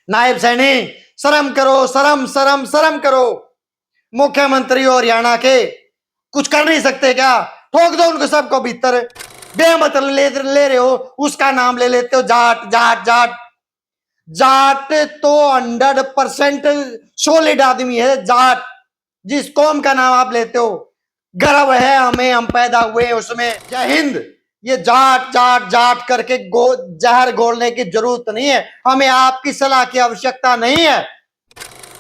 नायब सैनी, शर्म करो, शर्म शर्म शर्म करो। मुख्यमंत्री और हरियाणा के कुछ कर नहीं सकते क्या? ठोक दो उनको सबको भीतर। बेमतलब ले रहे हो, उसका नाम ले लेते हो, जाट जाट जाट। जाट तो 100% सॉलिड आदमी है जाट। जिस कौम का नाम आप लेते हो, गर्व है हमें, हम पैदा हुए उसमें। जय हिंद। ये जाट जाट जाट करके जहर घोलने की जरूरत नहीं है, हमें आपकी सलाह की आवश्यकता नहीं है।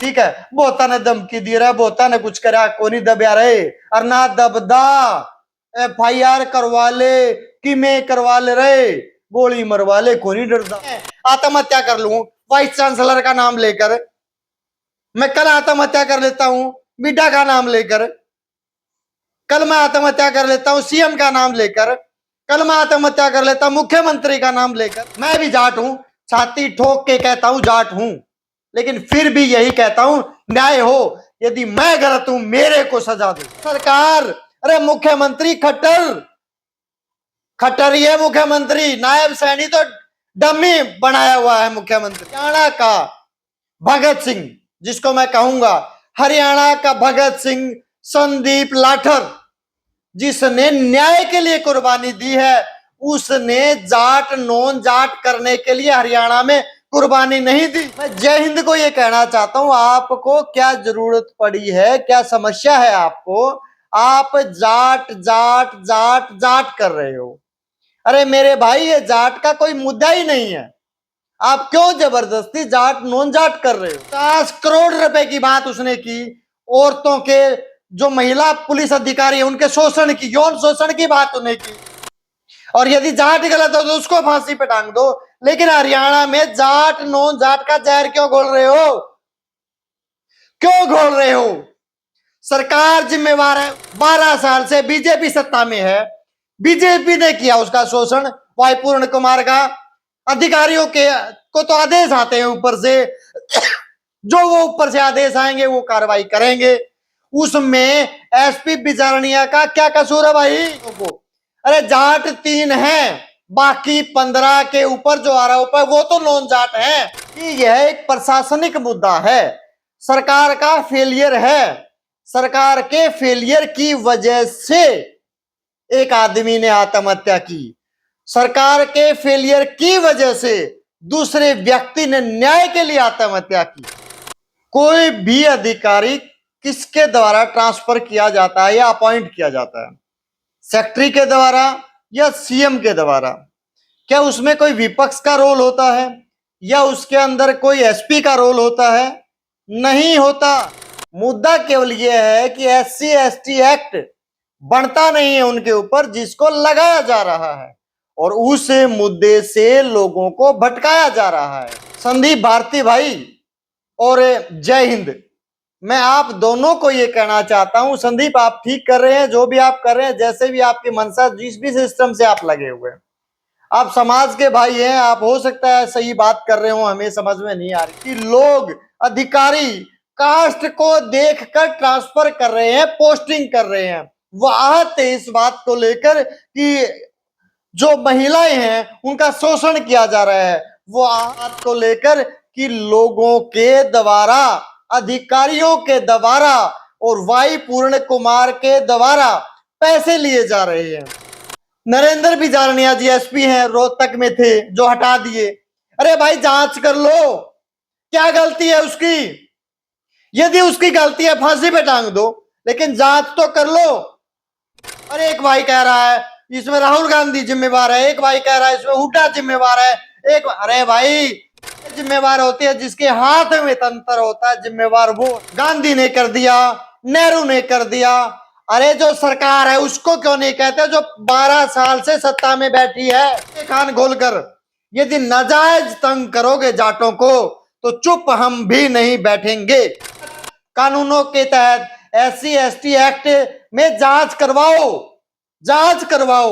ठीक है, बोता ने धमकी दी रहा, बोता ने कुछ करा को नहीं दबया रहे, और ना दबदा FIR करवा ले कि मैं करवा ले रहे, गोली मरवा ले को नहीं डरता। आत्महत्या कर लूं वाइस चांसलर का नाम लेकर, मैं कल आत्महत्या कर लेता हूं मिडा का नाम लेकर, कल मैं आत्महत्या कर लेता हूं CM का नाम लेकर, कल मैं आत्महत्या कर लेता हूं मुख्यमंत्री का नाम लेकर। मैं भी जाट हूं, छाती ठोक के कहता हूं जाट हूं, लेकिन फिर भी यही कहता हूं न्याय हो, यदि मैं गलत हूं मेरे को सजा दो सरकार। अरे मुख्यमंत्री खट्टर खट्टर ही है मुख्यमंत्री, नायब सैनी तो डमी बनाया हुआ है मुख्यमंत्री। हरियाणा का भगत सिंह, जिसको मैं कहूंगा हरियाणा का भगत सिंह, संदीप लाठर, जिसने न्याय के लिए कुर्बानी दी है, उसने जाट नॉन जाट करने के लिए हरियाणा में कुर्बानी नहीं दी। मैं जय हिंद को ये कहना चाहता हूं, आपको क्या जरूरत पड़ी है, क्या समस्या है आपको? आप जाट जाट जाट जाट कर रहे हो। अरे मेरे भाई, ये जाट का कोई मुद्दा ही नहीं है, आप क्यों जबरदस्ती जाट नॉन जाट कर रहे हो? 50 करोड़ रुपए की बात उसने की, औरतों के, जो महिला पुलिस अधिकारी है उनके शोषण की, यौन शोषण की बात उन्हें की। और यदि जाट गलत हो तो उसको फांसी पे टांग दो, लेकिन हरियाणा में जाट नॉन जाट का जहर क्यों घोल रहे हो? क्यों घोल रहे हो? सरकार जिम्मेवार है, 12 साल से बीजेपी सत्ता में है, बीजेपी ने किया उसका शोषण। वाई पूर्ण कुमार का अधिकारियों के को तो आदेश आते हैं ऊपर से, जो वो ऊपर से आदेश आएंगे वो कार्रवाई करेंगे। उसमें SP बिजारनिया का क्या कसूर है भाई? अरे जाट 3 है, बाकी 15 के ऊपर जो आरोप है वो तो नॉन जाट है। यह एक प्रशासनिक मुद्दा है, सरकार का फेलियर है, सरकार के फेलियर की वजह से एक आदमी ने आत्महत्या की, सरकार के फेलियर की वजह से दूसरे व्यक्ति ने न्याय के लिए आत्महत्या की। कोई भी अधिकारी किसके द्वारा ट्रांसफर किया जाता है या अपॉइंट किया जाता है? सेक्रेटरी के द्वारा या CM के द्वारा? क्या उसमें कोई विपक्ष का रोल होता है या उसके अंदर कोई SP का रोल होता है? नहीं होता। मुद्दा केवल यह है कि SC ST एक्ट बनता नहीं है उनके ऊपर, जिसको लगाया जा रहा है, और उस मुद्दे से लोगों को भटकाया जा रहा है। संदीप भारती भाई और जय हिंद, मैं आप दोनों को ये कहना चाहता हूं, संदीप आप ठीक कर रहे हैं, जो भी आप कर रहे हैं, जैसे भी आपकी मनसा, जिस भी सिस्टम से आप लगे हुए हैं, आप समाज के भाई हैं, आप हो सकता है सही बात कर रहे हो, हमें समझ में नहीं आ रही कि लोग अधिकारी कास्ट को देखकर ट्रांसफर कर रहे हैं, पोस्टिंग कर रहे हैं। वो आहते इस बात को लेकर कि जो महिलाएं हैं उनका शोषण किया जा रहा है, वो बात को लेकर कि लोगों के द्वारा, अधिकारियों के द्वारा और वाई पूर्ण कुमार के द्वारा पैसे लिए जा रहे हैं। नरेंद्र बिजारनिया जी SP हैं, रोहतक में थे, जो हटा दिए। अरे भाई जांच कर लो, क्या गलती है उसकी? यदि उसकी गलती है फांसी पे टांग दो, लेकिन जांच तो कर लो। अरे एक भाई कह रहा है इसमें राहुल गांधी जिम्मेवार है, एक भाई कह रहा है इसमें हुड्डा जिम्मेवार है, एक, अरे भाई जिम्मेवार होती है जिसके हाथ में तंत्र होता है, जिम्मेवार वो। गांधी ने कर दिया, नेहरू ने कर दिया, अरे जो सरकार है उसको क्यों नहीं कहते, जो 12 साल से सत्ता में बैठी है? कान खोलकर, यदि नाजायज तंग करोगे जाटों को तो चुप हम भी नहीं बैठेंगे। कानूनों के तहत SC ST एक्ट में जांच करवाओ, जांच करवाओ।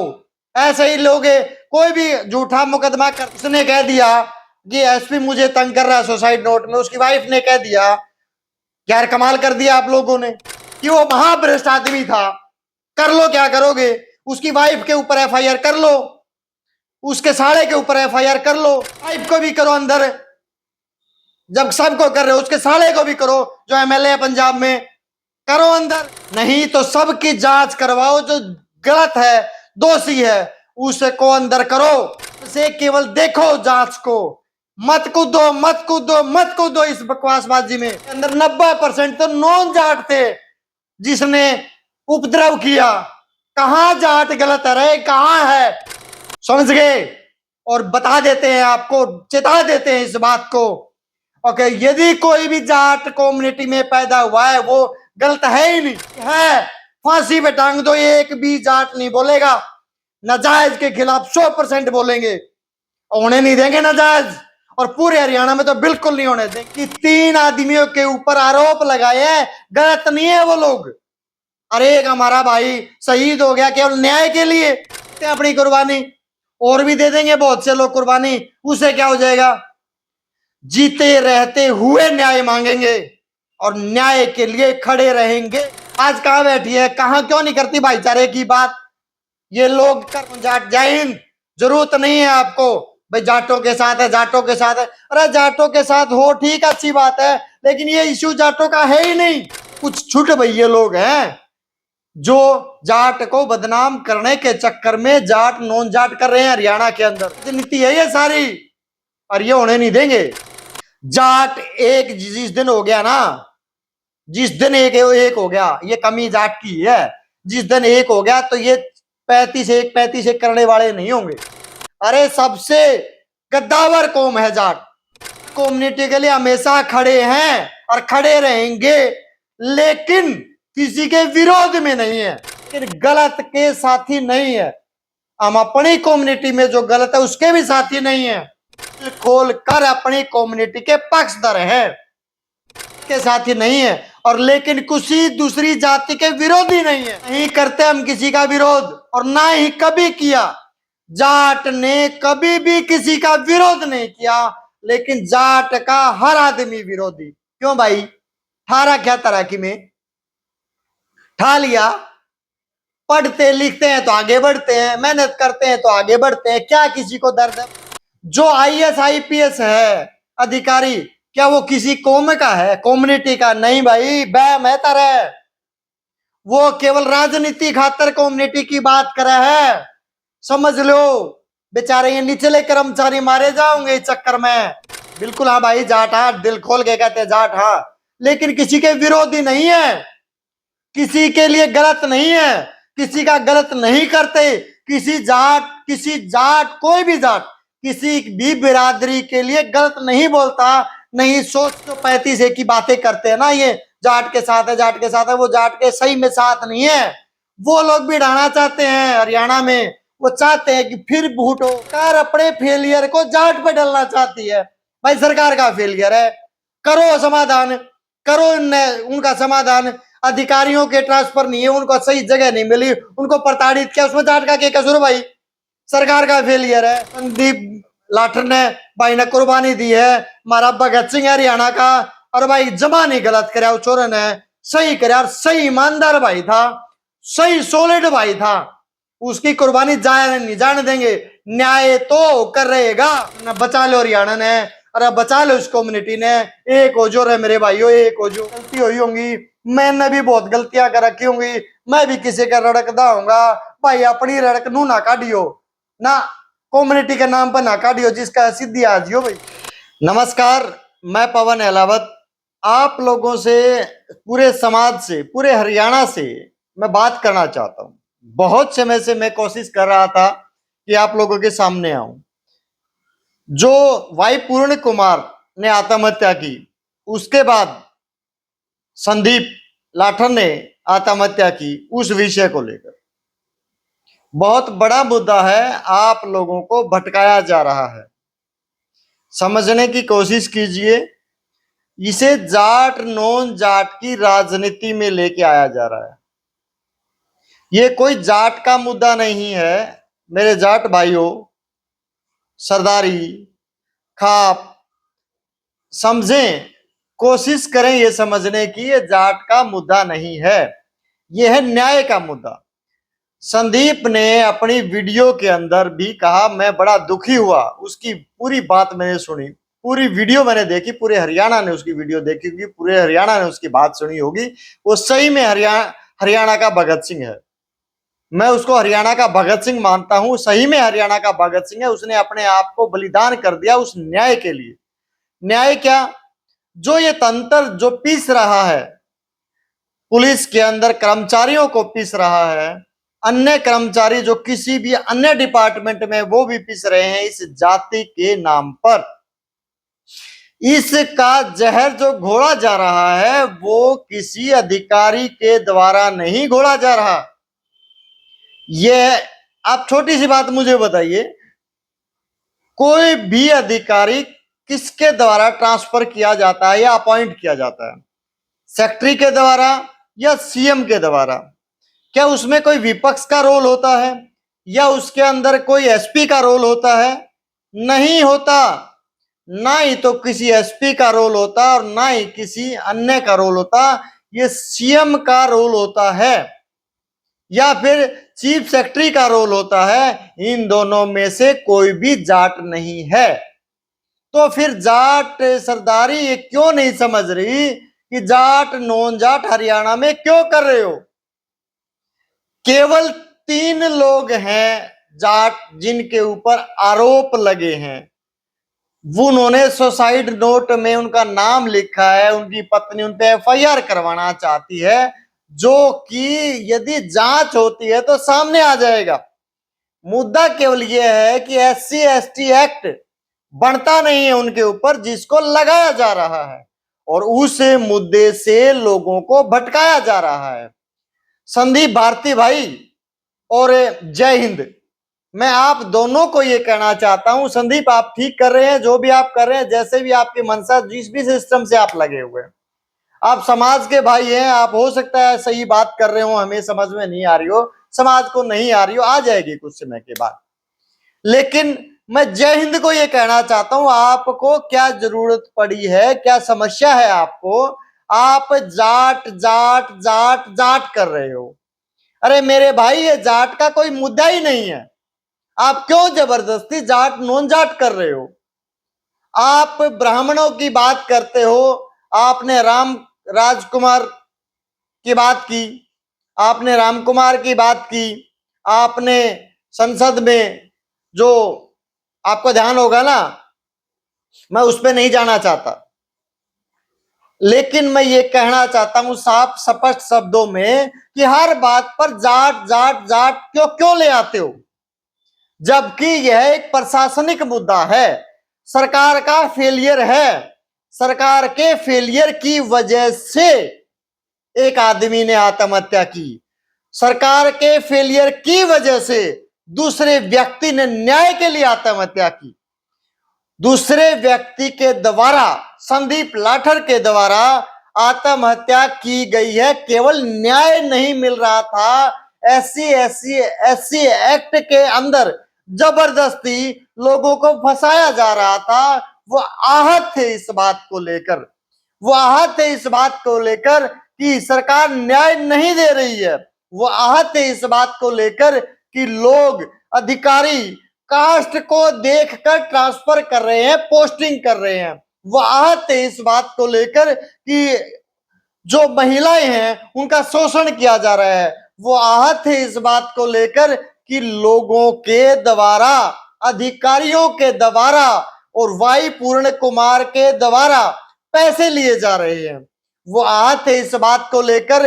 ऐसे ही लोग कोई भी झूठा मुकदमा कर, उसने कह दिया कि SP मुझे तंग कर रहा है सुसाइड नोट में, उसकी वाइफ ने कह दिया, यार कमाल कर दिया आप लोगों ने कि वो महाभ्रष्ट आदमी था, कर लो क्या करोगे, उसकी वाइफ के ऊपर FIR कर लो, उसके साले के ऊपर FIR कर लो, वाइफ को भी करो अंदर, जब सबको कर रहे हो उसके साले को भी करो, जो एमएलए है पंजाब में, करो अंदर। नहीं तो सबकी जांच करवाओ, जो गलत है, दोषी है, उसे को अंदर करो। उसे केवल देखो जांच को, मत कूदो मत कूदो मत कूदो इस बकवासबाजी में। अंदर 90% तो नॉन जाट थे जिसने उपद्रव किया। कहां जाट गलत है, कहां है, समझ गए? और बता देते हैं आपको, चेता देते हैं इस बात को। ओके, यदि कोई भी जाट कम्युनिटी में पैदा हुआ है वो गलत है ही नहीं है, फांसी पे टांग दो, एक भी जाट नहीं बोलेगा। नाजायज के खिलाफ 100% बोलेंगे, होने नहीं देंगे नाजायज। और पूरे हरियाणा में तो बिल्कुल नहीं होने देंगे। कि 3 आदमियों के ऊपर आरोप लगाए हैं, गलत नहीं है वो लोग। अरे एक हमारा भाई शहीद हो गया केवल न्याय के लिए, अपनी कुर्बानी, और भी दे देंगे बहुत से लोग कुर्बानी, उसे क्या हो जाएगा? जीते रहते हुए न्याय मांगेंगे और न्याय के लिए खड़े रहेंगे। आज कहां बैठी है, कहां क्यों नहीं करती भाईचारे की बात ये लोग? कर जाट, जय हिंद। जरूरत नहीं है आपको भाई जाटों के साथ है, जाटों के साथ है। अरे जाटों के साथ हो, ठीक, अच्छी बात है, लेकिन ये इश्यू जाटों का है ही नहीं। कुछ छूट भाई ये लोग हैं जो जाट को बदनाम करने के चक्कर में जाट नॉन जाट कर रहे हैं हरियाणा के अंदर। राजनीति है ये सारी, और ये होने नहीं देंगे। जाट एक जिस दिन हो गया ना, जिस दिन एक हो गया, ये कमी जाट की है। जिस दिन एक हो गया तो ये 35 एक करने वाले नहीं होंगे। अरे सबसे गद्दावर कौम है जाट, कम्युनिटी के लिए हमेशा खड़े हैं और खड़े रहेंगे, लेकिन किसी के विरोध में नहीं है, लेकिन गलत के साथी नहीं है। हम अपनी कम्युनिटी में जो गलत है उसके भी साथी नहीं है, खोल कर अपनी कम्युनिटी के पक्षधर है, के साथी नहीं है। और लेकिन किसी दूसरी जाति के विरोधी नहीं है, नहीं करते हम किसी का विरोध, और ना ही कभी किया। जाट ने कभी भी किसी का विरोध नहीं किया, लेकिन जाट का हर आदमी विरोधी। क्यों भाई? ठारा क्या तैराकी में ठा लिया, पढ़ते लिखते हैं तो आगे बढ़ते हैं, मेहनत करते हैं तो आगे बढ़ते हैं, क्या किसी को दर्द है? जो आईएएस आईपीएस है अधिकारी, क्या वो किसी कौम का है, कम्युनिटी का? नहीं भाई, बेहतर है। वो केवल राजनीति खातर कम्युनिटी की बात करे है, समझ लो। बेचारे ये निचले कर्मचारी मारे जाओगे इस चक्कर में। बिल्कुल हाँ भाई, जाट हाँ, दिल खोल के कहते हैं जाट हाँ, लेकिन किसी के विरोधी नहीं है, किसी के लिए गलत नहीं है, किसी का गलत नहीं करते। किसी जाट कोई भी जाट किसी भी बिरादरी के लिए गलत नहीं बोलता, नहीं सोच। तो 35 की बातें करते हैं ना, ये जाट के साथ है, जाट के साथ है, वो जाट के सही में साथ नहीं है। वो लोग भी ढाना चाहते हैं हरियाणा में, वो चाहते हैं कि फिर भूटो कार अपने फेलियर को जाट पे डालना चाहती है। भाई सरकार का फेलियर है, करो समाधान, करो उनका समाधान। अधिकारियों के ट्रांसफर नहीं है, उनको सही जगह नहीं मिली, उनको प्रताड़ित किया, उसमें जाट का क्या कसूर भाई? सरकार का फेलियर है। संदीप लाठर ने भाई ने कुर्बानी दी है, हमारा भगत सिंह हरियाणा का, और भाई जमा नहीं गलत कराया उस चोर ने, सही कराया, और सही ईमानदार भाई था, सही सॉलिड भाई था, उसकी कुर्बानी जाए नहीं जाने देंगे। न्याय तो कर रहेगा, बचा लो हरियाणा ने, अरे बचा लो इस कम्युनिटी ने। एक हो जो रे मेरे भाइयों, एक हो जो। गलती हुई होंगी, मैंने भी बहुत गलतियां कर रखी होंगी, मैं भी किसी का रड़कदा होऊंगा भाई। अपनी रड़क नू ना काटियो ना, कम्युनिटी के नाम पर ना काटियो, जिसका सिद्धि आज हो भाई। नमस्कार, मैं पवन अहलावत, आप लोगों से, पूरे समाज से, पूरे हरियाणा से मैं बात करना चाहता हूँ। बहुत समय से मैं कोशिश कर रहा था कि आप लोगों के सामने आऊं। जो वाई पूर्ण कुमार ने आत्महत्या की, उसके बाद संदीप लाठर ने आत्महत्या की, उस विषय को लेकर बहुत बड़ा मुद्दा है, आप लोगों को भटकाया जा रहा है। समझने की कोशिश कीजिए, इसे जाट नॉन जाट की राजनीति में लेके आया जा रहा है। ये कोई जाट का मुद्दा नहीं है मेरे जाट भाइयों, सरदारी खाप, समझें, कोशिश करें ये समझने की, ये जाट का मुद्दा नहीं है, ये है न्याय का मुद्दा। संदीप ने अपनी वीडियो के अंदर भी कहा, मैं बड़ा दुखी हुआ, उसकी पूरी बात मैंने सुनी, पूरी वीडियो मैंने देखी, पूरे हरियाणा ने उसकी वीडियो देखी होगी, पूरे हरियाणा ने उसकी बात सुनी होगी। वो सही में हरियाणा का भगत सिंह है। मैं उसको हरियाणा का भगत सिंह मानता हूं, सही में हरियाणा का भगत सिंह है। उसने अपने आप को बलिदान कर दिया उस न्याय के लिए। न्याय क्या? जो ये तंत्र जो पीस रहा है, पुलिस के अंदर कर्मचारियों को पीस रहा है, अन्य कर्मचारी जो किसी भी अन्य डिपार्टमेंट में वो भी पीस रहे हैं इस जाति के नाम पर। इसका जहर जो घोड़ा जा रहा है वो किसी अधिकारी के द्वारा नहीं घोड़ा जा रहा। यह आप छोटी सी बात मुझे बताइए, कोई भी अधिकारी किसके द्वारा ट्रांसफर किया जाता है या अपॉइंट किया जाता है? सेक्रेटरी के द्वारा या सीएम के द्वारा? क्या उसमें कोई विपक्ष का रोल होता है या उसके अंदर कोई एसपी का रोल होता है? नहीं होता। ना ही तो किसी एसपी का रोल होता और ना ही किसी अन्य का रोल होता। ये सीएम का रोल होता है या फिर चीफ सेक्रेटरी का रोल होता है। इन दोनों में से कोई भी जाट नहीं है। तो फिर जाट सरदारी ये क्यों नहीं समझ रही कि जाट नॉन जाट हरियाणा में क्यों कर रहे हो? केवल 3 लोग हैं जाट जिनके ऊपर आरोप लगे हैं। वो उन्होंने सुसाइड नोट में उनका नाम लिखा है, उनकी पत्नी उन पे एफआईआर करवाना चाहती है, जो कि यदि जांच होती है तो सामने आ जाएगा। मुद्दा केवल यह है कि एससी एसटी एक्ट बनता नहीं है उनके ऊपर जिसको लगाया जा रहा है और उस मुद्दे से लोगों को भटकाया जा रहा है। संदीप भारती भाई और जय हिंद, मैं आप दोनों को ये कहना चाहता हूं, संदीप आप ठीक कर रहे हैं, जो भी आप कर रहे हैं, जैसे भी आपकी मनसा, जिस भी सिस्टम से आप लगे हुए हैं, आप समाज के भाई हैं। आप हो सकता है सही बात कर रहे हो, हमें समझ में नहीं आ रही हो, समाज को नहीं आ रही हो, आ जाएगी कुछ समय के बाद। लेकिन मैं जय हिंद को ये कहना चाहता हूं, आपको क्या जरूरत पड़ी है, क्या समस्या है आपको? आप जाट जाट जाट जाट कर रहे हो। अरे मेरे भाई, ये जाट का कोई मुद्दा ही नहीं है। आप क्यों जबरदस्ती जाट नॉन जाट कर रहे हो? आप ब्राह्मणों की बात करते हो, आपने राजकुमार की बात की, आपने रामकुमार की बात की, आपने संसद में जो आपको ध्यान होगा ना, मैं उस पर नहीं जाना चाहता, लेकिन मैं ये कहना चाहता हूं साफ स्पष्ट शब्दों में कि हर बात पर जाट जाट जाट क्यों क्यों ले आते हो, जबकि यह एक प्रशासनिक मुद्दा है, सरकार का फेलियर है। सरकार के फेलियर की वजह से एक आदमी ने आत्महत्या की, सरकार के फेलियर की वजह से दूसरे व्यक्ति ने न्याय के लिए आत्महत्या की। दूसरे व्यक्ति के द्वारा, संदीप लाठर के द्वारा आत्महत्या की गई है। केवल न्याय नहीं मिल रहा था, एससी एक्ट के अंदर जबरदस्ती लोगों को फंसाया जा रहा था। वो आहत थे इस बात को लेकर, वो आहत थे इस बात को लेकर कि सरकार न्याय नहीं दे रही है। वो आहत थे इस बात को लेकर कि लोग, अधिकारी कास्ट को देखकर ट्रांसफर कर रहे हैं, पोस्टिंग कर रहे हैं। वो आहत थे इस बात को लेकर कि जो महिलाएं हैं उनका शोषण किया जा रहा है। वो आहत थे इस बात को लेकर कि लोगों के द्वारा, अधिकारियों के द्वारा और वाई पूर्ण कुमार के द्वारा पैसे लिए जा रहे हैं। वो आहत थे इस बात को लेकर,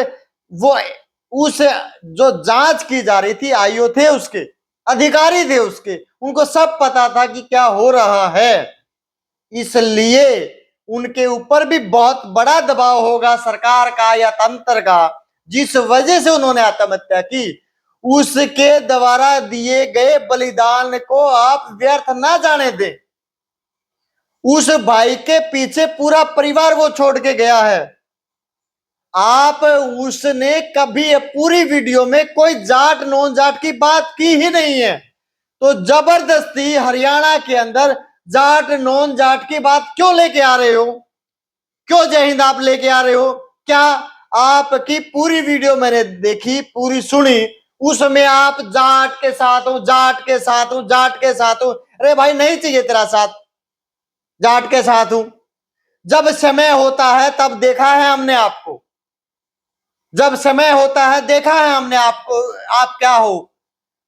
वो उस जो जांच की जा रही थी, आईओ थे उसके, अधिकारी थे उसके, उनको सब पता था कि क्या हो रहा है। इसलिए उनके ऊपर भी बहुत बड़ा दबाव होगा सरकार का या तंत्र का, जिस वजह से उन्होंने आत्महत्या की। उसके द्वारा दिए गए बलिदान को आप व्यर्थ ना जाने दें। उस भाई के पीछे पूरा परिवार वो छोड़ के गया है। आप, उसने कभी पूरी वीडियो में कोई जाट नॉन जाट की बात की ही नहीं है, तो जबरदस्ती हरियाणा के अंदर जाट नॉन जाट की बात क्यों लेके आ रहे हो? क्यों जय हिंद आप लेके आ रहे हो? क्या आपकी पूरी वीडियो मैंने देखी, पूरी सुनी, उसमें आप जाट के साथ हूं, जाट के साथ हूं, जाट के साथ हूं। अरे भाई नहीं चाहिए तेरा साथ, जाट के साथ हूं। जब समय होता है तब देखा है हमने आपको, जब समय होता है देखा है हमने आपको, आप क्या हो,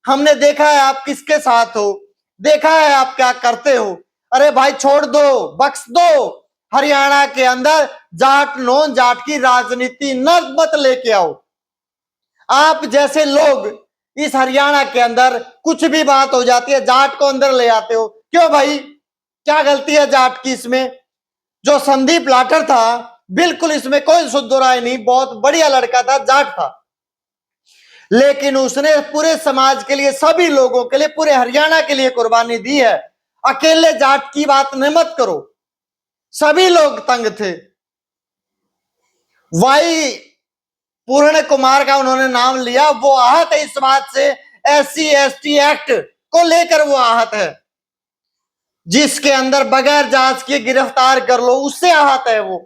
हमने देखा है आप किसके साथ हो, देखा है आप क्या करते हो। अरे भाई छोड़ दो, बख्श दो। हरियाणा के अंदर जाट नॉन जाट की राजनीति न मत लेके आओ। आप जैसे लोग इस हरियाणा के अंदर कुछ भी बात हो जाती है जाट को अंदर ले आते हो। क्यों भाई, क्या गलती है जाट की इसमें? जो संदीप लाठर था, बिल्कुल इसमें कोई शुद्ध राय नहीं, बहुत बढ़िया लड़का था, जाट था, लेकिन उसने पूरे समाज के लिए, सभी लोगों के लिए, पूरे हरियाणा के लिए कुर्बानी दी है। अकेले जाट की बात न मत करो, सभी लोग तंग थे। वाई पूर्ण कुमार का उन्होंने नाम लिया, वो आहत है इस बात से, SC/ST एक्ट को लेकर वो आहत है, जिसके अंदर बगैर जांच के गिरफ्तार कर लो, उससे आहत है वो।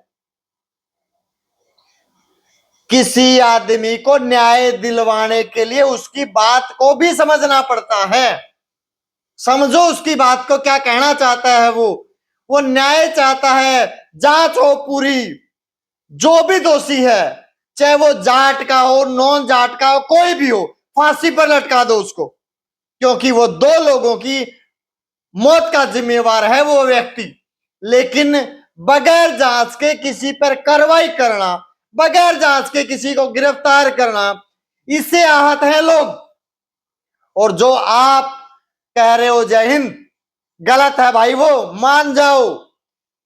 किसी आदमी को न्याय दिलवाने के लिए उसकी बात को भी समझना पड़ता है। समझो उसकी बात को, क्या कहना चाहता है वो न्याय चाहता है, जांच हो पूरी, जो भी दोषी है, चाहे वो जाट का हो, नॉन जाट का हो, कोई भी हो, फांसी पर लटका दो उसको, क्योंकि वो दो लोगों की मौत का जिम्मेवार है वो व्यक्ति। लेकिन बगैर जांच के किसी पर कार्रवाई करना, बगैर जांच के किसी को गिरफ्तार करना, इससे आहत हैं लोग। और जो आप कह रहे हो जय हिंद, गलत है भाई, वो मान जाओ।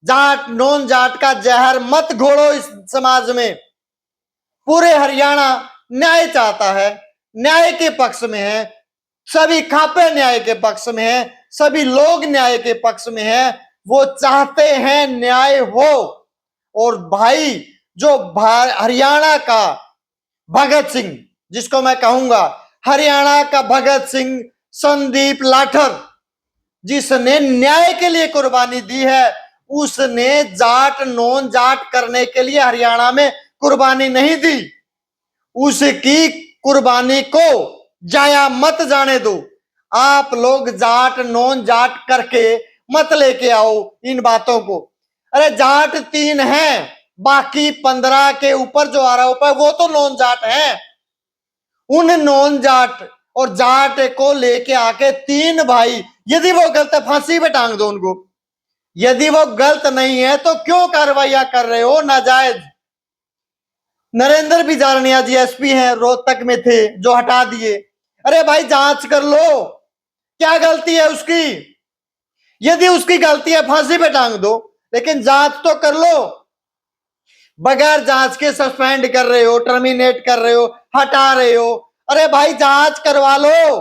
जाट नॉन जाट का जहर मत घोड़ो इस समाज में। पूरे हरियाणा न्याय चाहता है, न्याय के पक्ष में है, सभी खापे न्याय के पक्ष में है, सभी लोग न्याय के पक्ष में है, वो चाहते हैं न्याय हो। और भाई जो हरियाणा का भगत सिंह, जिसको मैं कहूंगा हरियाणा का भगत सिंह, संदीप लाठर, जिसने न्याय के लिए कुर्बानी दी है, उसने जाट नॉन जाट करने के लिए हरियाणा में कुर्बानी नहीं दी। उसकी कुर्बानी को जाया मत जाने दो। आप लोग जाट नॉन जाट करके मत लेके आओ इन बातों को। अरे जाट 3 हैं, बाकी 15 के ऊपर जो आरोप है वो तो नॉन जाट हैं। उन नॉन जाट और जाट को लेके आके 3 भाई, यदि वो गलत है फांसी पे टांग दो उनको, यदि वो गलत नहीं है तो क्यों कार्रवाइयां कर रहे हो नाजायज? नरेंद्र बिजारनिया जी SP हैं, रोहतक में थे, जो हटा दिए। अरे भाई जांच कर लो, क्या गलती है उसकी? यदि उसकी गलती है फांसी पे टांग दो, लेकिन जांच तो कर लो। बगैर जांच के सस्पेंड कर रहे हो, टर्मिनेट कर रहे हो, हटा रहे हो। अरे भाई जांच करवा लो।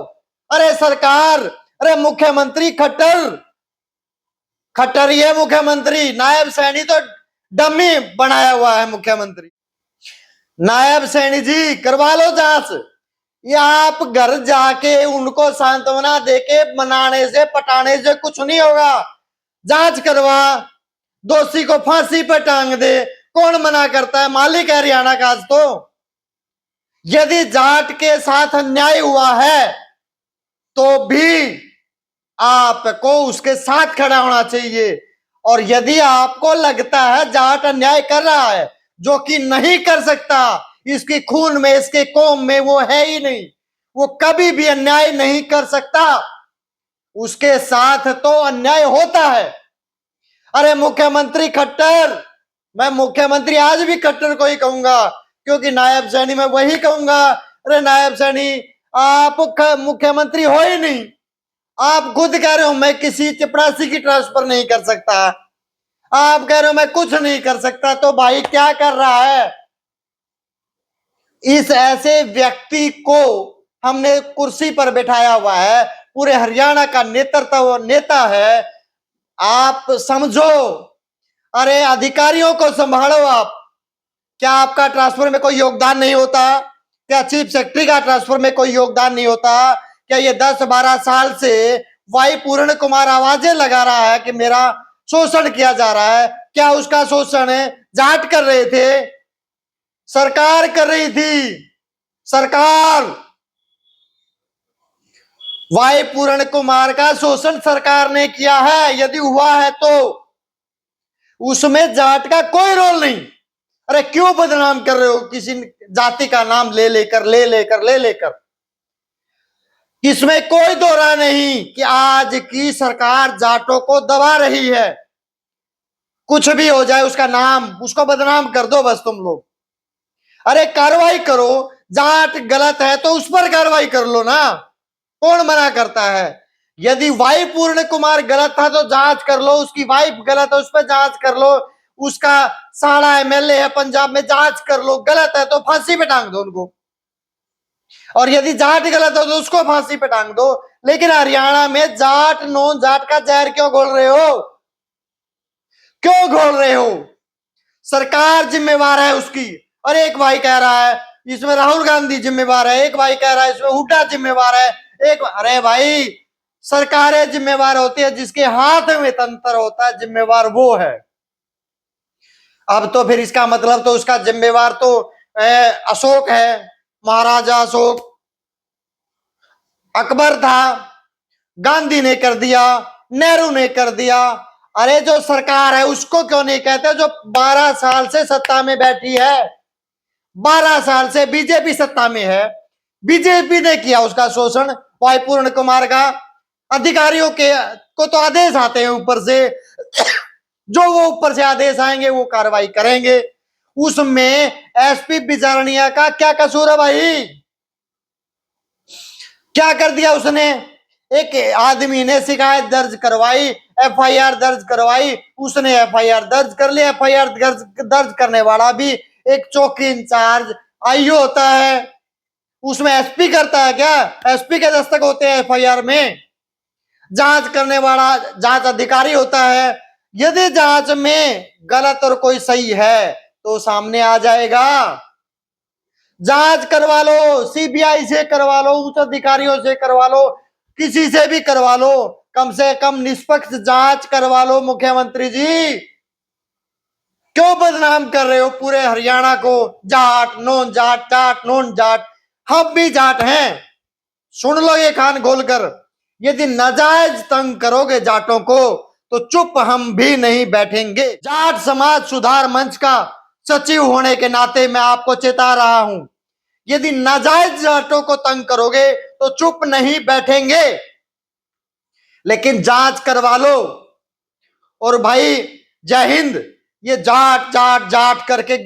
अरे सरकार, अरे मुख्यमंत्री खट्टर, खट्टर ही है मुख्यमंत्री, नायब सैनी तो डमी बनाया हुआ है मुख्यमंत्री। नायब सैनी जी करवा लो जांच। या आप घर जाके उनको सांत्वना देके मनाने से पटाने से कुछ नहीं होगा। जांच करवा, दोषी को फांसी पे टांग दे, कौन मना करता है? मालिक है हरियाणा का आज तो। यदि जाट के साथ अन्याय हुआ है तो भी आपको उसके साथ खड़ा होना चाहिए। और यदि आपको लगता है जाट अन्याय कर रहा है, जो कि नहीं कर सकता, इसके खून में, इसके कौम में वो है ही नहीं, वो कभी भी अन्याय नहीं कर सकता, उसके साथ तो अन्याय होता है। अरे मुख्यमंत्री खट्टर, मैं मुख्यमंत्री आज भी खट्टर को ही कहूंगा, क्योंकि नायब सैनी मैं वही कहूंगा। अरे नायब सैनी, आप मुख्यमंत्री हो ही नहीं। आप खुद कह रहे हो मैं किसी चपरासी की ट्रांसफर नहीं कर सकता, आप कह रहे हो मैं कुछ नहीं कर सकता, तो भाई क्या कर रहा है? इस ऐसे व्यक्ति को हमने कुर्सी पर बैठाया हुआ है, पूरे हरियाणा का नेतृत्व नेता है, आप समझो। अरे अधिकारियों को संभालो आप। क्या आपका ट्रांसफर में कोई योगदान नहीं होता? क्या चीफ सेक्रेटरी का ट्रांसफर में कोई योगदान नहीं होता? क्या ये 10-12 साल से वाई पूर्ण कुमार आवाजें लगा रहा है कि मेरा शोषण किया जा रहा है? क्या उसका शोषण जाट कर रहे थे? सरकार कर रही थी। सरकार, वाई पूर्ण कुमार का शोषण सरकार ने किया है, यदि हुआ है तो। उसमें जाट का कोई रोल नहीं। अरे क्यों बदनाम कर रहे हो किसी जाति का नाम ले लेकर। इसमें कोई दो राय नहीं कि आज की सरकार जाटों को दबा रही है। कुछ भी हो जाए उसका नाम, उसको बदनाम कर दो बस तुम लोग। अरे कार्रवाई करो, जाट गलत है तो उस पर कार्रवाई कर लो ना, कौन मना करता है। यदि वाई पूर्ण कुमार गलत था तो जांच कर लो, उसकी वाइफ गलत है उस पर जांच कर लो, उसका साड़ा एमएलए है पंजाब में, जांच कर लो। गलत है तो फांसी पे टांग दो उनको, और यदि जाट गलत हो तो उसको फांसी पे टांग दो। लेकिन हरियाणा में जाट नॉन जाट का जहर क्यों घोल रहे हो, क्यों घोल रहे हो। सरकार जिम्मेवार है उसकी। और एक भाई कह रहा है इसमें राहुल गांधी जिम्मेवार है, एक भाई कह रहा है इसमें हुड्डा जिम्मेवार है, एक। अरे भाई, सरकारें जिम्मेवार होती है, जिसके हाथ में तंत्र होता है जिम्मेवार वो है। अब तो फिर इसका मतलब तो उसका जिम्मेवार तो अशोक है, महाराजा अशोक। अकबर था, गांधी ने कर दिया, नेहरू ने कर दिया। अरे जो सरकार है उसको क्यों नहीं कहते, जो 12 साल से सत्ता में बैठी है, 12 साल से बीजेपी सत्ता में है, बीजेपी ने किया उसका शोषण। वाई पूर्ण कुमार का अधिकारियों के को तो आदेश आते हैं ऊपर से, जो वो ऊपर से आदेश आएंगे वो कार्रवाई करेंगे। उसमें एसपी बिजारनिया का क्या कसूर है भाई, क्या कर दिया उसने। एक आदमी ने शिकायत दर्ज करवाई, एफआईआर दर्ज करवाई, उसने एफआईआर दर्ज कर लिया। एफआईआर दर्ज करने वाला भी एक चौकी इंचार्ज आईओ होता है, उसमें एसपी करता है क्या, एसपी के दस्तक होते हैं एफआईआर में। जांच करने वाला जांच अधिकारी होता है। यदि जांच में गलत और कोई सही है तो सामने आ जाएगा। जांच करवा लो, सीबीआई से करवा लो, उच्च अधिकारियों से करवा लो, किसी से भी करवा लो, कम से कम निष्पक्ष जांच करवा लो। मुख्यमंत्री जी क्यों बदनाम कर रहे हो पूरे हरियाणा को, जाट नॉन जाट, जाट नॉन जाट। हम भी जाट हैं, सुन लो ये कान खोलकर। यदि नाजायज तंग करोगे जाटों को तो चुप हम भी नहीं बैठेंगे। जाट समाज सुधार मंच का सचिव होने के नाते मैं आपको चेता रहा हूं, यदि नाजायज जाटों को तंग करोगे तो चुप नहीं बैठेंगे। लेकिन जांच करवा लो। और भाई जय हिंद, ये जाट जाट जाट करके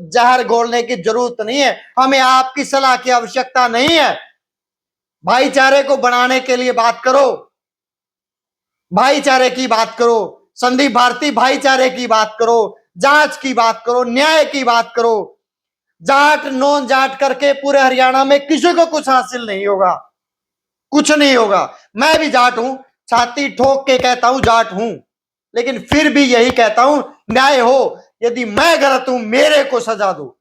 जहर घोलने की जरूरत नहीं है, हमें आपकी सलाह की आवश्यकता नहीं है। भाईचारे को बनाने के लिए बात करो, भाईचारे की बात करो, संदीप भारती भाईचारे की बात करो, जांच की बात करो, न्याय की बात करो। जाट नॉन जाट करके पूरे हरियाणा में किसी को कुछ हासिल नहीं होगा, कुछ नहीं होगा। मैं भी जाट हूं, छाती ठोक के कहता हूं जाट हूं, लेकिन फिर भी यही कहता हूं न्याय हो। यदि मैं गलत हूं मेरे को सजा दो,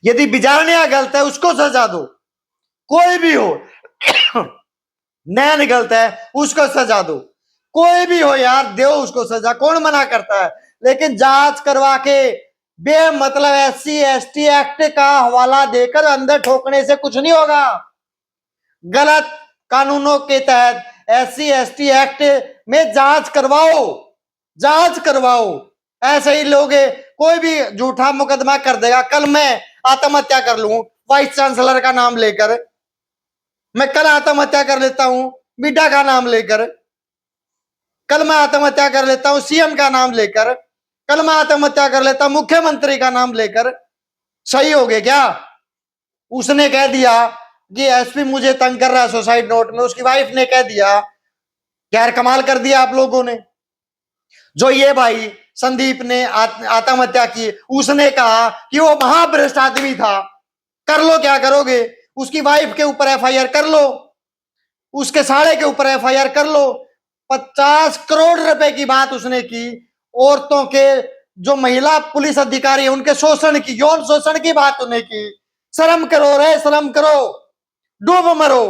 यदि बिजारनिया गलत है उसको सजा दो, कोई भी हो। नैन गलत है उसको सजा दो, कोई भी हो यार, दो उसको सजा, कौन मना करता है। लेकिन जांच करवा के बेमतलब एससी एसटी एक्ट का हवाला देकर अंदर ठोकने से कुछ नहीं होगा। गलत कानूनों के तहत एससी एसटी एक्ट में जांच करवाओ, जांच करवाओ। ऐसे ही लोग कोई भी झूठा मुकदमा कर देगा। कल मैं आत्महत्या कर लूं वाइस चांसलर का नाम लेकर, मैं कल आत्महत्या कर लेता हूं मिड्डा का नाम लेकर, कल मैं आत्महत्या कर लेता हूं सीएम का नाम लेकर, कल मैं आत्महत्या कर लेता हूं मुख्यमंत्री का नाम लेकर। सही हो गए क्या। उसने कह दिया कि एसपी मुझे तंग कर रहा है सुसाइड नोट में, उसकी वाइफ ने कह दिया। यार कमाल कर दिया आप लोगों ने। जो ये भाई संदीप ने आत्महत्या की, उसने कहा कि वो महाभ्रष्ट आदमी था। कर लो, क्या करोगे। उसकी वाइफ के ऊपर एफआईआर कर लो, उसके साले के ऊपर एफआईआर कर लो। 50 करोड़ रुपए की बात उसने की, औरतों के जो महिला पुलिस अधिकारी है उनके शोषण की, यौन शोषण की बात उन्हें की। शर्म करो रे, शर्म करो, डूब मरो।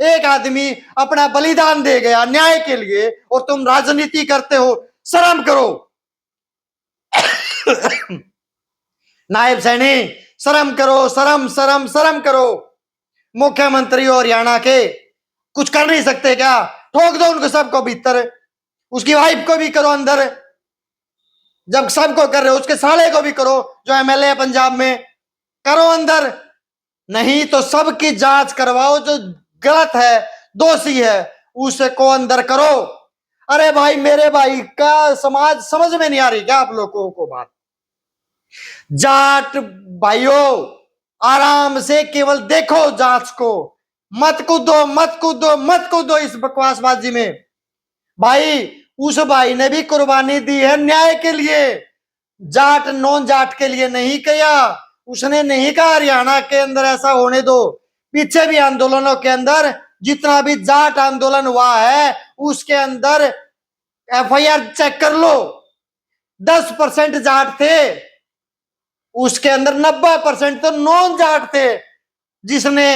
एक आदमी अपना बलिदान दे गया न्याय के लिए और तुम राजनीति करते हो, शर्म करो। नायब सैनी शर्म करो, शर्म शर्म शर्म करो। मुख्यमंत्री और हरियाणा के कुछ कर नहीं सकते क्या, ठोक दो उनको सबको भीतर। उसकी वाइफ को भी करो अंदर, जब सबको कर रहे हो उसके साले को भी करो, जो एमएलए है पंजाब में, करो अंदर। नहीं तो सबकी जांच करवाओ, जो गलत है, दोषी है, उसे को अंदर करो। अरे भाई, मेरे भाई का समाज समझ में नहीं आ रही क्या आप लोगों को बात? जाट भाइयों, आराम से केवल देखो जांच को, मत कूदो मत कूदो मत कूदो इस बकवासबाजी में। भाई, उस भाई ने भी कुर्बानी दी है न्याय के लिए, जाट नॉन जाट के लिए नहीं किया। उसने नहीं कहा हरियाणा के अंदर ऐसा होने दो। पीछे भी आंदोलनों के अंदर जितना भी जाट आंदोलन हुआ है, उसके अंदर एफआईआर चेक कर लो, 10% जाट थे, उसके अंदर 90% तो नॉन जाट थे जिसने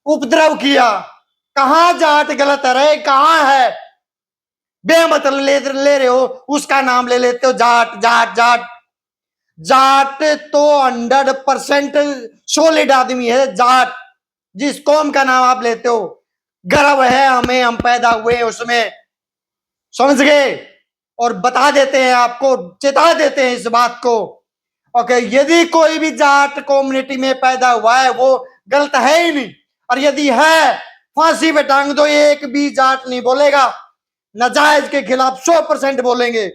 उपद्रव किया। कहां जाट गलत है रे, कहां है? बेमतलब ले रहे हो, उसका नाम ले लेते हो जाट जाट जाट। जाट तो 100% सॉलिड आदमी है जाट, जिस कौम का नाम आप लेते हो। गर्व है हमें, हम पैदा हुए उसमें, समझ गए? और बता देते हैं आपको, चेता देते हैं इस बात को। ओके, यदि कोई भी जाट कम्युनिटी में पैदा हुआ है वो गलत है ही नहीं, और यदि है फांसी पे टांग दो, एक भी जाट नहीं बोलेगा। नाजायज के खिलाफ 100% बोलेंगे,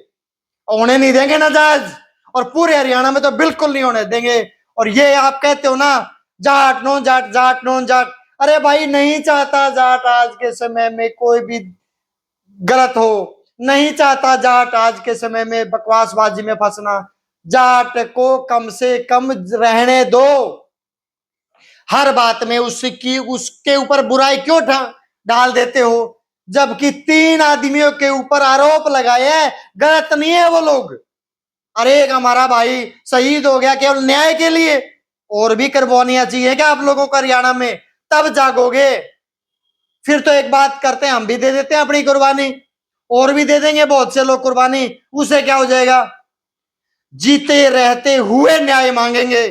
होने नहीं देंगे नाजायज, और पूरे हरियाणा में तो बिल्कुल नहीं होने देंगे। और ये आप कहते हो ना जाट नॉन जाट, जाट नॉन जाट, अरे भाई नहीं चाहता जाट आज के समय में कोई भी गलत हो, नहीं चाहता जाट आज के समय में बकवासबाजी में फंसना। जाट को कम से कम रहने दो। हर बात में उसके ऊपर बुराई क्यों डाल देते हो, जबकि 3 आदमियों के ऊपर आरोप लगाए हैं, गलत नहीं है वो लोग। अरे एक हमारा भाई शहीद हो गया केवल न्याय के लिए, और भी करवानियां चाहिए क्या आप लोगों को हरियाणा में? तब जागोगे। फिर तो एक बात करते हैं, हम भी दे देते हैं अपनी कुर्बानी, और भी दे देंगे बहुत से लोग कुर्बानी, उसे क्या हो जाएगा? जीते रहते हुए न्याय मांगेंगे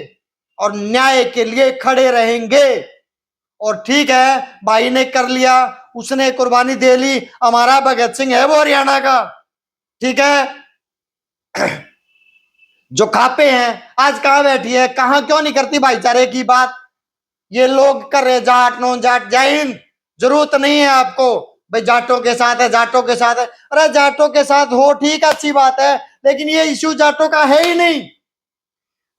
और न्याय के लिए खड़े रहेंगे। और ठीक है, भाई ने कर लिया, उसने कुर्बानी दे ली, हमारा भगत सिंह है वो हरियाणा का, ठीक है। जो खापे हैं आज कहां बैठी है, कहां क्यों नहीं करती भाईचारे की बात? ये लोग कर रहे जाट नॉन जाट। जय हिंद। जरूरत नहीं है आपको भाई जाटों के साथ है, जाटों के साथ है। अरे जाटों के साथ हो, ठीक, अच्छी बात है, लेकिन ये इश्यू जाटों का है ही नहीं,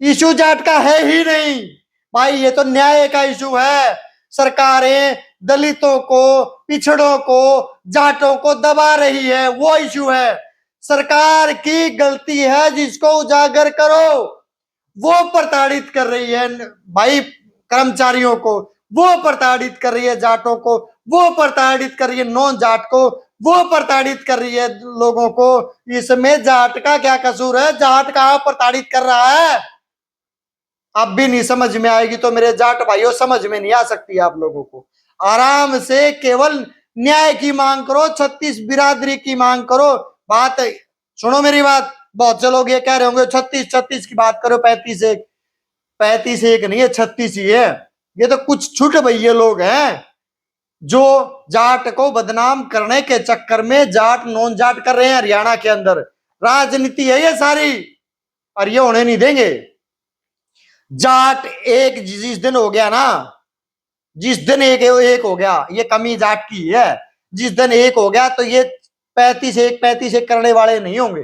इश्यू जाट का है ही नहीं भाई, ये तो न्याय का इश्यू है। सरकारें दलितों को, पिछड़ों को, जाटों को दबा रही है, वो इश्यू है। सरकार की गलती है, जिसको उजागर करो। वो प्रताड़ित कर रही है भाई कर्मचारियों को, वो प्रताड़ित कर रही है जाटों को, वो प्रताड़ित कर रही है नॉन जाट को, वो प्रताड़ित कर रही है लोगों को। इसमें जाट का क्या कसूर है? जाट कहां प्रताड़ित कर रहा है? अब भी नहीं समझ में आएगी तो मेरे जाट भाइयों समझ में नहीं आ सकती आप लोगों को। आराम से केवल न्याय की मांग करो, 36 बिरादरी की मांग करो। बात सुनो मेरी बात, बहुत से लोग ये कह रहे होंगे 36 की बात करो, 35 एक नहीं है, 36 ही है। ये तो कुछ छुट भैया लोग हैं जो जाट को बदनाम करने के चक्कर में जाट नॉन जाट कर रहे हैं हरियाणा के अंदर। राजनीति है ये सारी, और ये होने नहीं देंगे। जाट एक जिस दिन हो गया ना, जिस दिन एक हो गया, ये कमी जाट की है। जिस दिन एक हो गया तो ये 35 एक करने वाले नहीं होंगे,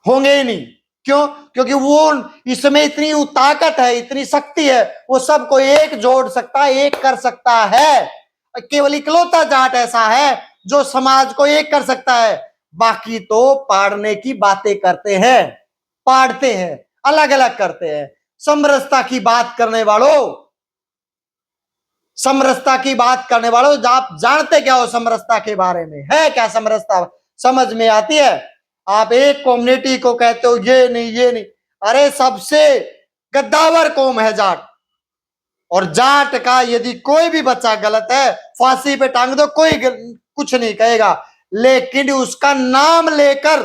होंगे ही नहीं। क्यों? क्योंकि वो इसमें इतनी ताकत है, इतनी शक्ति है, वो सबको एक जोड़ सकता है, एक कर सकता है। केवल इकलौता जाट ऐसा है जो समाज को एक कर सकता है। बाकी तो पाड़ने की बातें करते हैं, पाड़ते हैं, अलग अलग करते हैं। समरसता की बात करने वालों, समरसता की बात करने वालों, आप जानते क्या हो समरसता के बारे में? है क्या समरसता? समझ में आती है? आप एक कम्युनिटी को कहते हो ये नहीं ये नहीं। अरे सबसे गद्दावर कौम है जाट, और जाट का यदि कोई भी बच्चा गलत है फांसी पे टांग दो, कोई कुछ नहीं कहेगा, लेकिन उसका नाम लेकर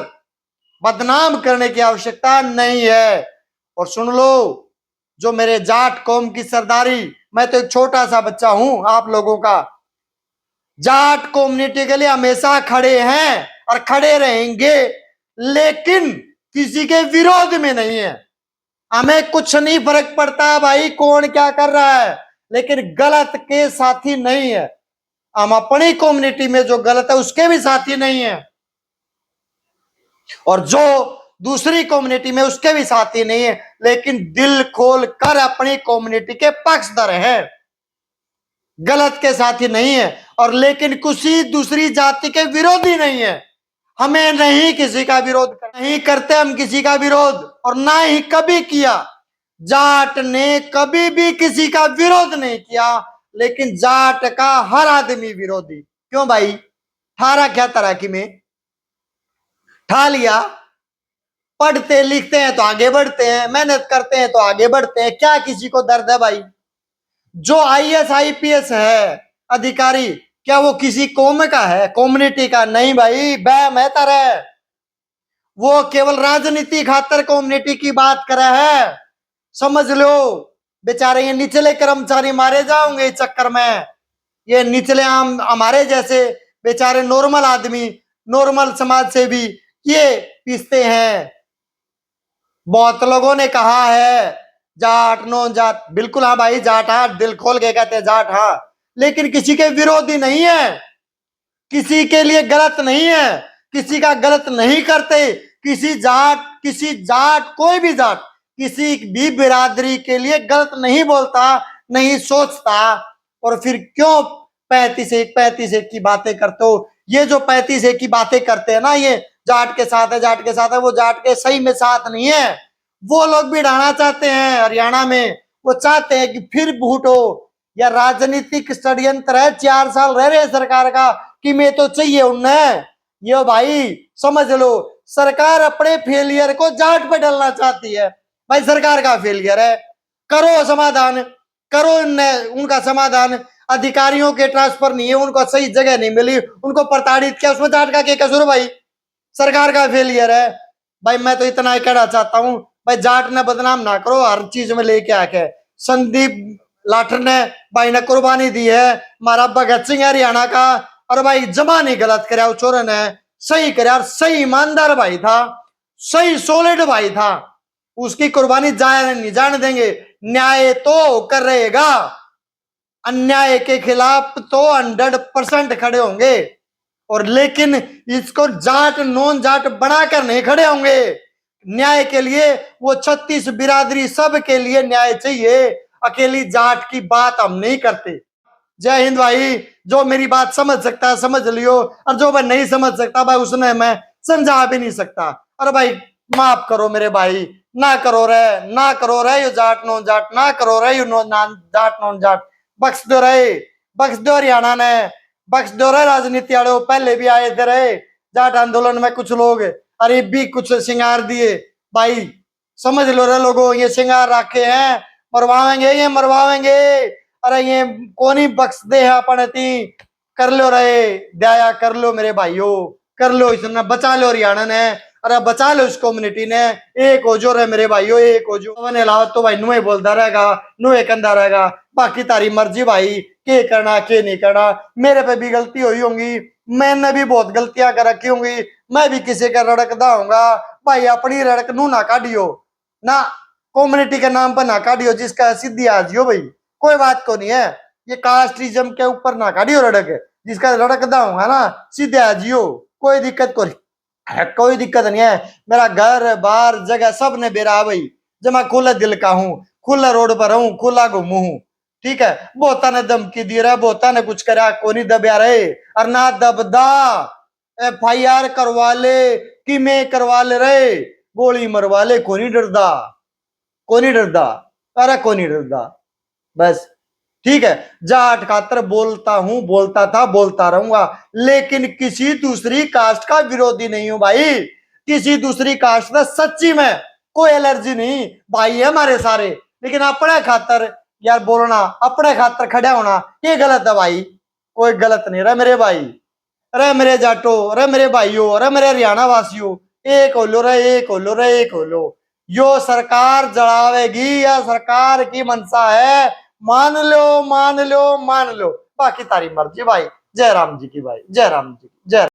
बदनाम करने की आवश्यकता नहीं है। और सुन लो, जो मेरे जाट कौम की सरदारी, मैं तो एक छोटा सा बच्चा हूं आप लोगों का, जाट कम्युनिटी के लिए हमेशा खड़े हैं। और खड़े रहेंगे, लेकिन किसी के विरोध में नहीं है। हमें कुछ नहीं फर्क पड़ता भाई कौन क्या कर रहा है, लेकिन गलत के साथी नहीं है। हम अपनी कम्युनिटी में जो गलत है उसके भी साथी नहीं है, और जो दूसरी कम्युनिटी में उसके भी साथी नहीं है, लेकिन दिल खोल कर अपनी कम्युनिटी के पक्षधर है, गलत के साथी नहीं है। और लेकिन किसी दूसरी जाति के विरोधी नहीं है। हमें नहीं किसी का विरोध नहीं करते हम किसी का विरोध, और ना ही कभी किया। जाट ने कभी भी किसी का विरोध नहीं किया, लेकिन जाट का हर आदमी विरोधी। क्यों भाई, थारा क्या तैराकी में ठा लिया? पढ़ते लिखते हैं तो आगे बढ़ते हैं, मेहनत करते हैं तो आगे बढ़ते हैं, क्या किसी को दर्द है भाई? जो आईएएस आईपीएस है अधिकारी, क्या वो किसी कौम का है, कम्युनिटी का? नहीं भाई, बेहतर है। वो केवल राजनीति खातर कम्युनिटी की बात करे है। समझ लो बेचारे ये निचले कर्मचारी मारे जाओगे इस चक्कर में। ये निचले आम हमारे जैसे बेचारे नॉर्मल आदमी, नॉर्मल समाज से भी ये पीसते हैं। बहुत लोगों ने कहा है जाट नो जाट, बिल्कुल हाँ भाई, जाट हाँ, दिल खोल के कहते हैं जाट हाँ, लेकिन किसी के विरोधी नहीं है, किसी के लिए गलत नहीं है, किसी का गलत नहीं करते। किसी जाट कोई भी जाट किसी भी बिरादरी के लिए गलत नहीं बोलता, नहीं सोचता। और फिर क्यों 35-1 की बातें करते हो? ये जो 35-1 की बातें करते हैं ना, ये जाट के साथ है, जाट के साथ है, वो जाट के सही में साथ नहीं है। वो लोग भी ढाना चाहते हैं हरियाणा में, वो चाहते हैं कि फिर भूट हो। या राजनीतिक षड्यंत्र है, 4 साल रह रहे सरकार का कि मैं तो चाहिए उन्हें। ये भाई समझ लो, सरकार अपने फेलियर को जाट पे डालना चाहती है। भाई सरकार का फेलियर है, करो समाधान, करो उनका समाधान। अधिकारियों के ट्रांसफर नहीं है, उनको सही जगह नहीं मिली, उनको प्रताड़ित किया, उसमें जाट का क्या कसूर भाई? सरकार का फेलियर है। भाई मैं तो इतना ही कहना चाहता हूँ, भाई जाट ने बदनाम ना करो हर चीज में लेके आके। संदीप लाठर ने भाई ने कुर्बानी दी है, हमारा भगत सिंह हरियाणा का, और भाई जमा नहीं गलत कराया उस छोरे ने, सही कराया, सही ईमानदार भाई था, सही सॉलिड भाई था, उसकी कुर्बानी जाया नहीं जाने देंगे। न्याय तो करेगा, अन्याय के खिलाफ तो 100% खड़े होंगे, और लेकिन इसको जाट नॉन जाट बनाकर नहीं खड़े होंगे। न्याय के लिए वो 36 बिरादरी सब के लिए न्याय चाहिए, अकेली जाट की बात हम नहीं करते। जय हिंद भाई, जो मेरी बात समझ सकता है समझ लियो, और जो मैं नहीं समझ सकता भाई उसने मैं समझा भी नहीं सकता। अरे भाई माफ करो मेरे भाई, ना करो रे यो जाट नॉन जाट, ना करो रे यो जाट नॉन जाट, बख्श दो हरियाणा ने, बख्श दो रे राजनीति वाले। पहले भी आए थे रे जाट आंदोलन में कुछ लोग, अरे भी कुछ श्रृंगार दिए भाई, समझ लो रे लोगों, ये श्रृंगार रखे हैं, मरवाएंगे। अरे ये कोनी बख्श दे है अपन ती, कर लो रे दया, कर लो मेरे भाइयों, कर लो, इसने बचा लो हरियाणा ने, अरे बचा लो इस कम्युनिटी ने। एक हो जो रे मेरे भाइयों, एक हो जो। अलावा तो भाई नुए बोलता रहेगा, नुए कंधा रहेगा, बाकी तारी मर्जी भाई, के करना के नहीं करना। मेरे पे भी गलती हुई होंगी, मैंने भी बहुत गलतियां कर रखी होंगी, मैं भी किसी का रड़कदा होगा भाई। अपनी रड़क नू ना काटियो ना, कम्युनिटी के नाम पर ना काटियो, जिसका सीधी आजियो भाई, कोई बात को नहीं है। ये कास्टिज्म के ऊपर ना काटियो रड़क, जिसका रड़कदा होगा ना सीधे आजियो, कोई दिक्कत को कोई दिक्कत नहीं है। मेरा घर बार जगह सब ने बेरा भाई, जब मैं खुला दिल का हूँ, खुला रोड पर हूँ, खुला घूमू हूँ, ठीक है। बहुता ने धमकी दी रहा, बहुता ने कुछ करा, कोनी दबिया रहे, और ना दबदा FIR करवा ले कि मैं करवा ले रहे, गोली मरवा ले, कोनी डरदा, अरे कोनी डरदा, बस ठीक है। जाट खातर बोलता हूं, बोलता था, बोलता रहूंगा, लेकिन किसी दूसरी कास्ट का विरोधी नहीं हूं भाई। किसी दूसरी कास्ट में सच्ची में कोई एलर्जी नहीं भाई, है हमारे सारे, लेकिन अपने खातर यार बोलना, अपने खातर खड़ा होना ये गलत है भाई। कोई गलत नहीं रहा मेरे भाई, अरे मेरे जाटो, अरे मेरे भाइयों, अरे मेरे हरियाणा वासियों, एक हो लो। यो सरकार जड़ावेगी या सरकार की मनसा है, मान लो, बाकी तारी मर्जी भाई। जय राम जी की भाई, जय राम जी की जय।